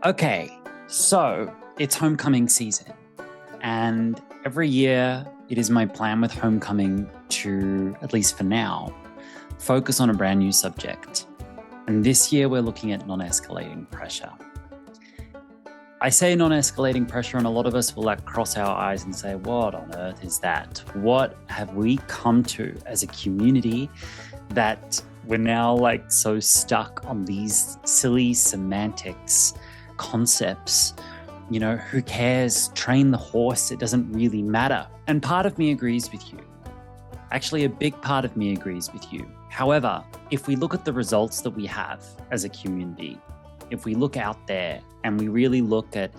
Okay, so it's homecoming season, and every year it is my plan with homecoming to, at least for now, focus on a brand new subject. And this year we're looking at non-escalating pressure. I say non-escalating pressure, and a lot of us will cross our eyes and say, what on earth is that? What have we come to as a community that we're now so stuck on these silly semantics, concepts? Who cares? Train the horse. It doesn't really matter. And part of me agrees with you. Actually, a big part of me agrees with you. However, if we look at the results that we have as a community, if we look out there and we really look at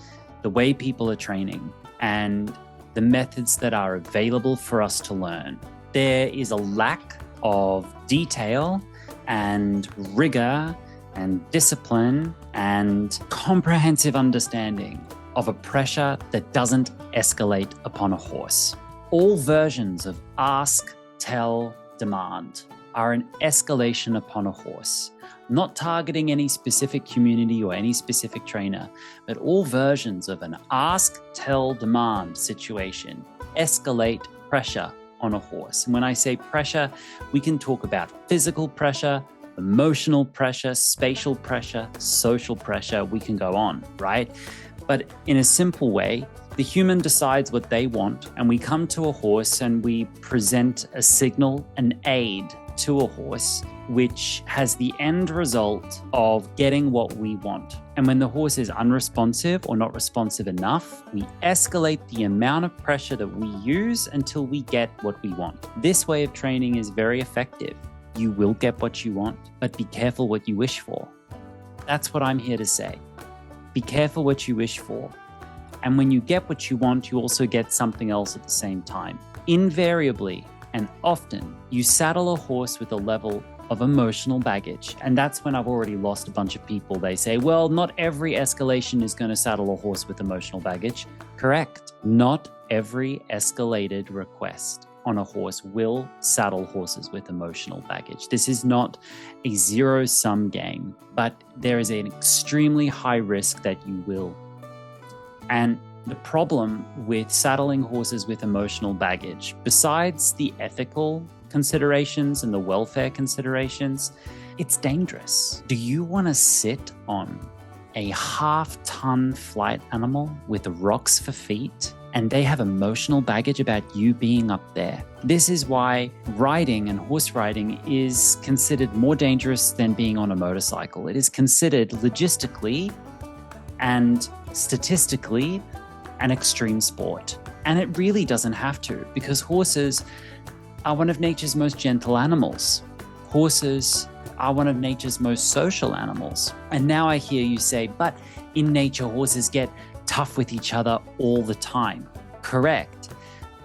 the way people are training and the methods that are available for us to learn, there is a lack of detail and rigor and discipline and comprehensive understanding of a pressure that doesn't escalate upon a horse. All versions of ask, tell, demand are an escalation upon a horse, not targeting any specific community or any specific trainer, but all versions of an ask, tell, demand situation escalate pressure on a horse. And when I say pressure, we can talk about physical pressure, emotional pressure, spatial pressure, social pressure. We can go on, right? But in a simple way, the human decides what they want, and we come to a horse and we present a signal, an aid to a horse, which has the end result of getting what we want. And when the horse is unresponsive or not responsive enough, we escalate the amount of pressure that we use until we get what we want. This way of training is very effective. You will get what you want, but be careful what you wish for. That's what I'm here to say. Be careful what you wish for. And when you get what you want, you also get something else at the same time. Invariably and often, you saddle a horse with a level of emotional baggage. And that's when I've already lost a bunch of people. They say, well, not every escalation is going to saddle a horse with emotional baggage. Correct. Not every escalated request on a horse will saddle horses with emotional baggage. This is not a zero-sum game, but there is an extremely high risk that you will. And the problem with saddling horses with emotional baggage, besides the ethical considerations and the welfare considerations, it's dangerous. Do you want to sit on a half-ton flight animal with rocks for feet and they have emotional baggage about you being up there? This is why riding and horse riding is considered more dangerous than being on a motorcycle. It is considered logistically and statistically an extreme sport. And it really doesn't have to, because horses are one of nature's most gentle animals. Horses are one of nature's most social animals. And now I hear you say, but in nature, horses get tough with each other all the time. Correct.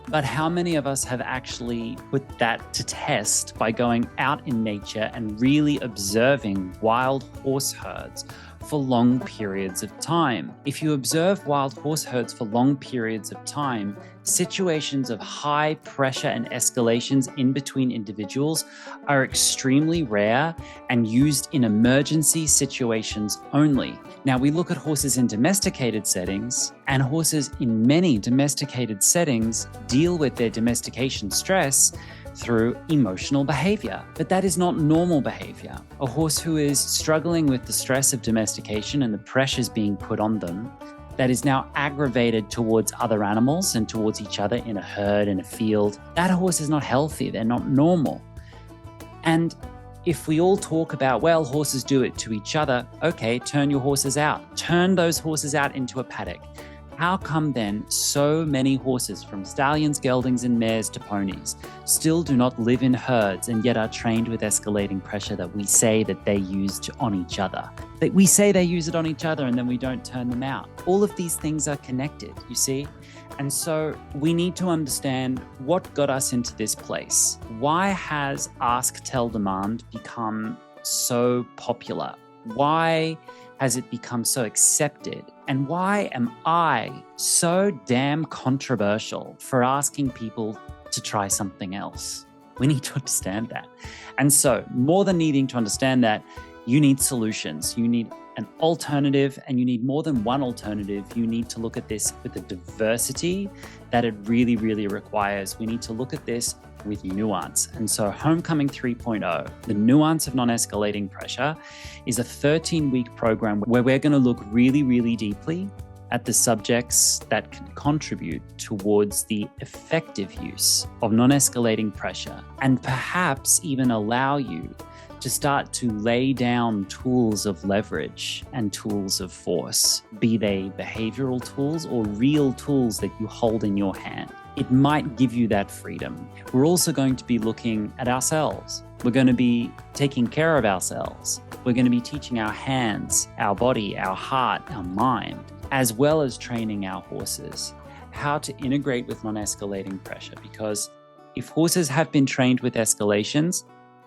But how many of us have actually put that to test by going out in nature and really observing wild horse herds for long periods of time? If you observe wild horse herds for long periods of time, situations of high pressure and escalations in between individuals are extremely rare and used in emergency situations only. Now, we look at horses in domesticated settings, and horses in many domesticated settings deal with their domestication stress through emotional behavior. But that is not normal behavior. A horse who is struggling with the stress of domestication and the pressures being put on them, that is now aggravated towards other animals and towards each other in a herd, in a field, that horse is not healthy. They're not normal. And if we all talk about, well, horses do it to each other, okay, turn your horses out. Turn those horses out into a paddock. How come then so many horses, from stallions, geldings, and mares to ponies, still do not live in herds and yet are trained with escalating pressure that we say that they use on each other? That we say they use it on each other and then we don't turn them out. All of these things are connected, you see? And so we need to understand what got us into this place. Why has ask, tell, demand become so popular? Why has it become so accepted? And why am I so damn controversial for asking people to try something else? We need to understand that. And so, more than needing to understand that, you need solutions. You need an alternative, and you need more than one alternative. You need to look at this with the diversity that it really, really requires. We need to look at this with nuance. And so Homecoming 3.0, the nuance of non-escalating pressure, is a 13-week program where we're going to look really, really deeply at the subjects that can contribute towards the effective use of non-escalating pressure, and perhaps even allow you to start to lay down tools of leverage and tools of force, be they behavioral tools or real tools that you hold in your hand. It might give you that freedom. We're also going to be looking at ourselves. We're going to be taking care of ourselves. We're going to be teaching our hands, our body, our heart, our mind, as well as training our horses how to integrate with non-escalating pressure. Because if horses have been trained with escalations,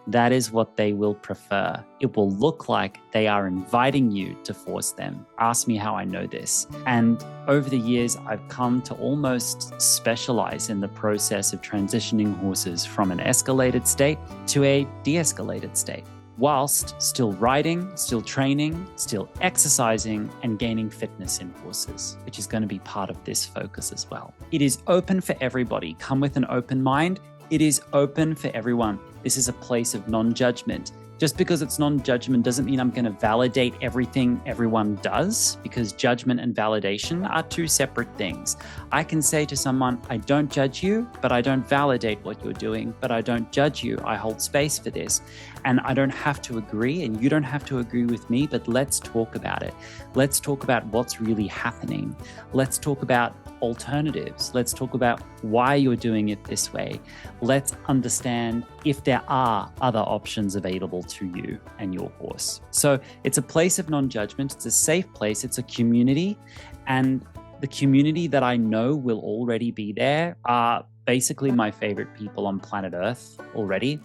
that is what they will prefer. It will look like they are inviting you to force them. Ask me how I know this. And over the years, I've come to almost specialize in the process of transitioning horses from an escalated state to a de-escalated state, whilst still riding, still training, still exercising, and gaining fitness in horses, which is going to be part of this focus as well. It is open for everybody. Come with an open mind. It is open for everyone. This is a place of non-judgment. Just because it's non-judgment doesn't mean I'm going to validate everything everyone does, because judgment and validation are two separate things. I can say to someone, I don't judge you, but I don't validate what you're doing, but I don't judge you. I hold space for this. And I don't have to agree, and you don't have to agree with me, but let's talk about it. Let's talk about what's really happening. Let's talk about alternatives. Let's talk about why you're doing it this way. Let's understand if there are other options available to you and your horse. So it's a place of non-judgment. It's a safe place. It's a community. And the community that I know will already be there are basically my favorite people on planet Earth already.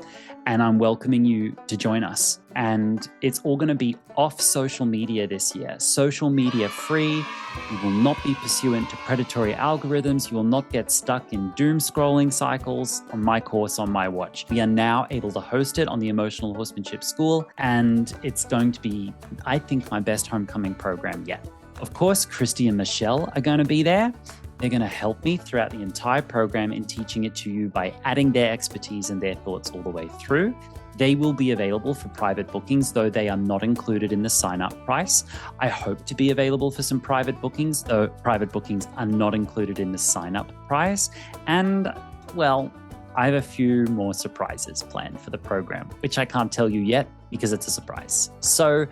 And I'm welcoming you to join us. And it's all going to be off social media this year. Social media free. You will not be pursuant to predatory algorithms. You will not get stuck in doom scrolling cycles on my course, on my watch. We are now able to host it on the Emotional Horsemanship School. And it's going to be, I think, my best homecoming program yet. Of course, Christy and Michelle are going to be there. They're going to help me throughout the entire program in teaching it to you by adding their expertise and their thoughts all the way through. They will be available for private bookings, though they are not included in the sign-up price. I hope to be available for some private bookings, though private bookings are not included in the sign-up price. And, well, I have a few more surprises planned for the program, which I can't tell you yet because it's a surprise. So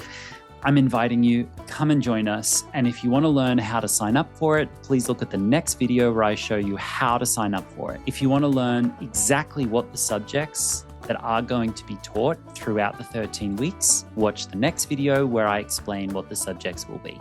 I'm inviting you, come and join us. And if you want to learn how to sign up for it, please look at the next video where I show you how to sign up for it. If you want to learn exactly what the subjects that are going to be taught throughout the 13 weeks, watch the next video where I explain what the subjects will be.